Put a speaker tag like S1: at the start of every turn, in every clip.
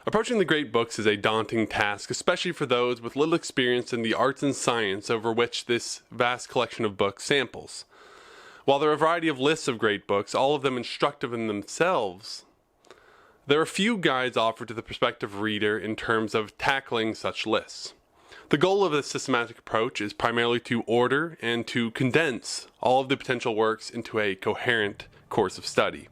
S1: Approaching the great books is a daunting task, especially for those with little experience in the arts and science over which this vast collection of books samples. While there are a variety of lists of great books, all of them instructive in themselves, there are few guides offered to the prospective reader in terms of tackling such lists. The goal of this systematic approach is primarily to order and to condense all of the potential works into a coherent course of study.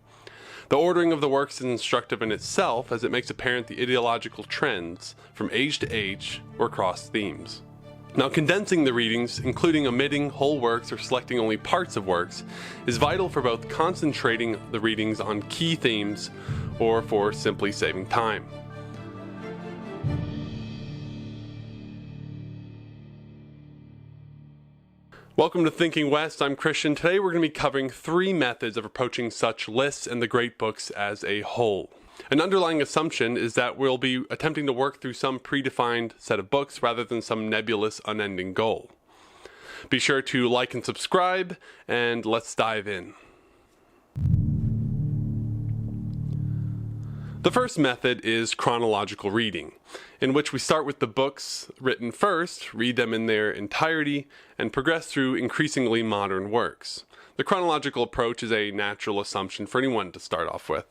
S1: The ordering of the works is instructive in itself, as it makes apparent the ideological trends from age to age or across themes. Now, condensing the readings, including omitting whole works or selecting only parts of works, is vital for both concentrating the readings on key themes or for simply saving time. Welcome to Thinking West. I'm Christian. Today we're going to be covering 3 methods of approaching such lists and the great books as a whole. An underlying assumption is that we'll be attempting to work through some predefined set of books rather than some nebulous, unending goal. Be sure to like and subscribe, and let's dive in. The first method is chronological reading, in which we start with the books written first, read them in their entirety, and progress through increasingly modern works. The chronological approach is a natural assumption for anyone to start off with.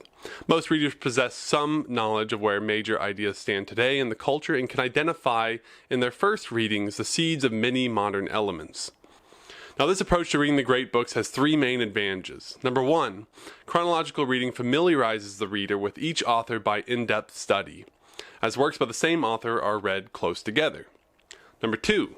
S1: Most readers possess some knowledge of where major ideas stand today in the culture and can identify in their first readings the seeds of many modern elements. Now, this approach to reading the great books has 3 main advantages. Number 1, chronological reading familiarizes the reader with each author by in-depth study, as works by the same author are read close together. Number 2,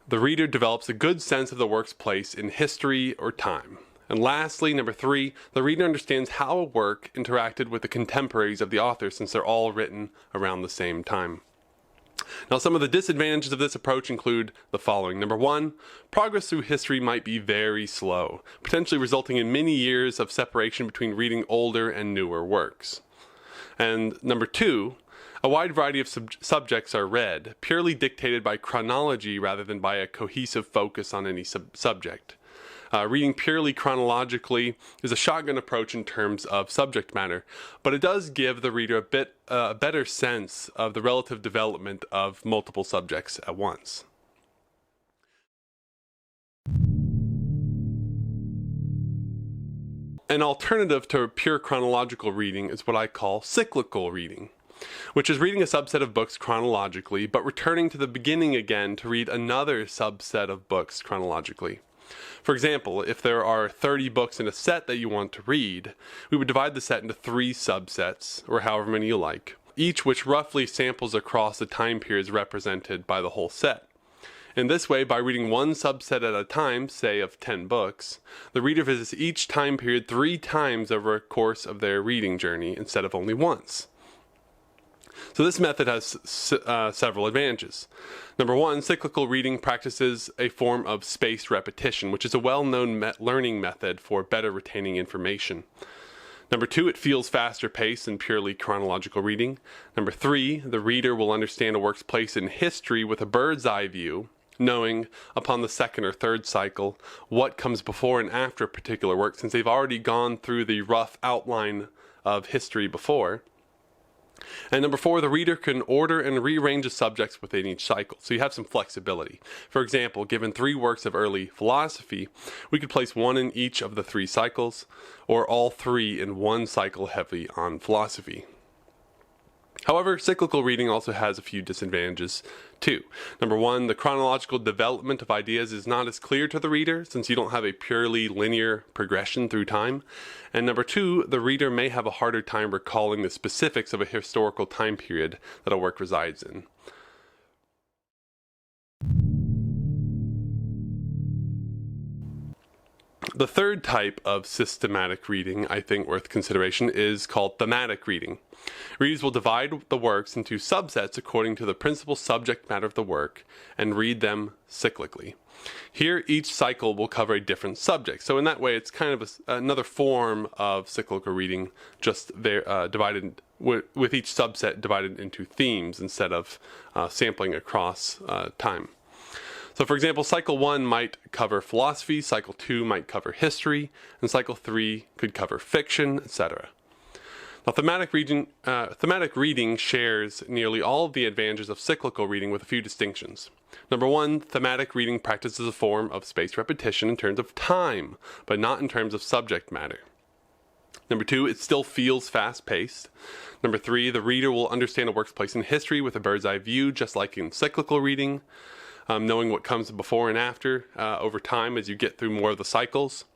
S1: the reader develops a good sense of the work's place in history or time. And lastly, number 3, the reader understands how a work interacted with the contemporaries of the author, since they're all written around the same time. Now, some of the disadvantages of this approach include the following. Number 1, progress through history might be very slow, potentially resulting in many years of separation between reading older and newer works. And number 2, a wide variety of subjects are read, purely dictated by chronology rather than by a cohesive focus on any subject. Reading purely chronologically is a shotgun approach in terms of subject matter, but it does give the reader a better sense of the relative development of multiple subjects at once. An alternative to pure chronological reading is what I call cyclical reading, which is reading a subset of books chronologically, but returning to the beginning again to read another subset of books chronologically. For example, if there are 30 books in a set that you want to read, we would divide the set into 3 subsets, or however many you like, each which roughly samples across the time periods represented by the whole set. In this way, by reading one subset at a time, say of 10 books, the reader visits each time period 3 times over a course of their reading journey instead of only once. So this method has several advantages. Number 1, cyclical reading practices a form of spaced repetition, which is a well-known learning method for better retaining information. Number 2, it feels faster paced than purely chronological reading. Number 3, the reader will understand a work's place in history with a bird's eye view, knowing upon the second or third cycle what comes before and after a particular work, since they've already gone through the rough outline of history before. And number 4, the reader can order and rearrange the subjects within each cycle, so you have some flexibility. For example, given 3 works of early philosophy, we could place 1 in each of the 3 cycles, or all 3 in one cycle heavy on philosophy. However, cyclical reading also has a few disadvantages too. Number 1, the chronological development of ideas is not as clear to the reader, since you don't have a purely linear progression through time. And number 2, the reader may have a harder time recalling the specifics of a historical time period that a work resides in. The third type of systematic reading, I think worth consideration, is called thematic reading. Readers will divide the works into subsets according to the principal subject matter of the work and read them cyclically. Here, each cycle will cover a different subject. So in that way, it's kind of another form of cyclical reading, just divided with each subset divided into themes instead of sampling across time. So for example, cycle 1 might cover philosophy, cycle 2 might cover history, and cycle 3 could cover fiction, etc. Now, thematic reading shares nearly all of the advantages of cyclical reading with a few distinctions. Number one, thematic reading practices a form of spaced repetition in terms of time, but not in terms of subject matter. Number two, it still feels fast-paced. Number three, the reader will understand a work's place in history with a bird's eye view, just like in cyclical reading, knowing what comes before and after over time as you get through more of the cycles.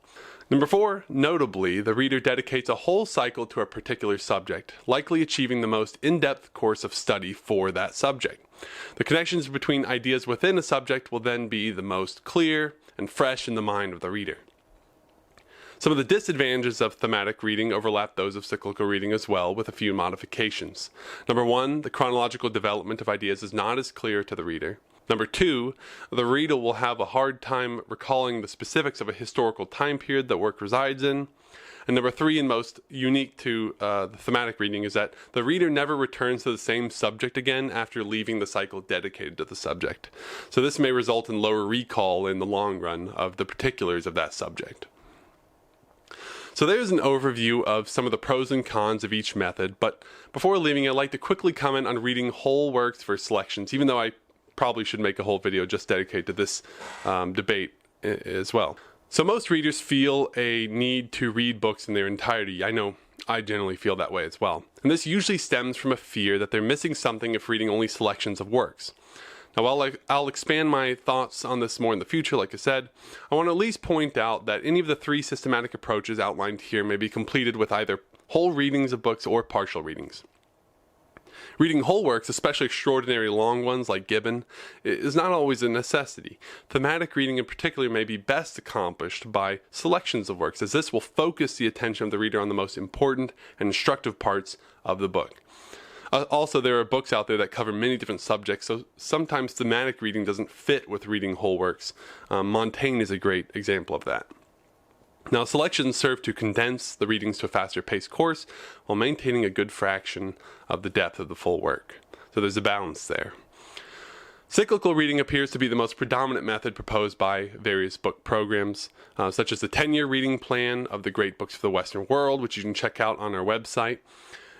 S1: Number four, notably, the reader dedicates a whole cycle to a particular subject, likely achieving the most in-depth course of study for that subject. The connections between ideas within a subject will then be the most clear and fresh in the mind of the reader. Some of the disadvantages of thematic reading overlap those of cyclical reading as well, with a few modifications. Number one, the chronological development of ideas is not as clear to the reader. Number two, the reader will have a hard time recalling the specifics of a historical time period that work resides in. And number three, and most unique to the thematic reading, is that the reader never returns to the same subject again after leaving the cycle dedicated to the subject. So this may result in lower recall in the long run of the particulars of that subject. So there's an overview of some of the pros and cons of each method, but before leaving, I'd like to quickly comment on reading whole works versus selections, even though I probably should make a whole video just dedicated to this debate as well. So most readers feel a need to read books in their entirety. I know I generally feel that way as well. And this usually stems from a fear that they're missing something if reading only selections of works. Now, while I'll expand my thoughts on this more in the future, like I said, I want to at least point out that any of the three systematic approaches outlined here may be completed with either whole readings of books or partial readings. Reading whole works, especially extraordinary long ones like Gibbon, is not always a necessity. Thematic reading in particular may be best accomplished by selections of works, as this will focus the attention of the reader on the most important and instructive parts of the book. Also, there are books out there that cover many different subjects, so sometimes thematic reading doesn't fit with reading whole works. Montaigne is a great example of that. Now, selections serve to condense the readings to a faster paced course while maintaining a good fraction of the depth of the full work. So there's a balance there. Cyclical reading appears to be the most predominant method proposed by various book programs, such as the 10-year reading plan of the great books of the Western world, which you can check out on our website,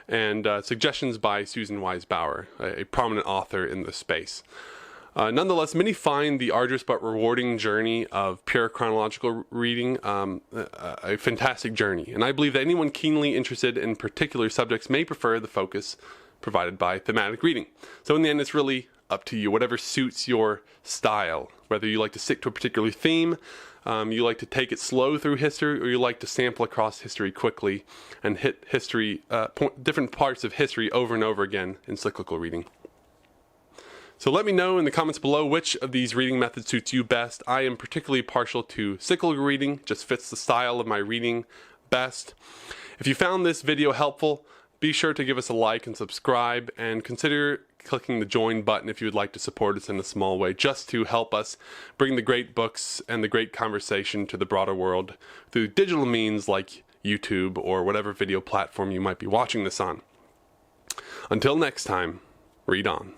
S1: and suggestions by Susan Wise Bauer, a prominent author in the space. Nonetheless, many find the arduous but rewarding journey of pure chronological reading a fantastic journey, and I believe that anyone keenly interested in particular subjects may prefer the focus provided by thematic reading. So in the end, it's really up to you, whatever suits your style, whether you like to stick to a particular theme, you like to take it slow through history, or you like to sample across history quickly and hit history, different parts of history over and over again in cyclical reading. So let me know in the comments below which of these reading methods suits you best. I am particularly partial to cyclical reading, just fits the style of my reading best. If you found this video helpful, be sure to give us a like and subscribe, and consider clicking the join button if you would like to support us in a small way, just to help us bring the great books and the great conversation to the broader world through digital means like YouTube or whatever video platform you might be watching this on. Until next time, read on.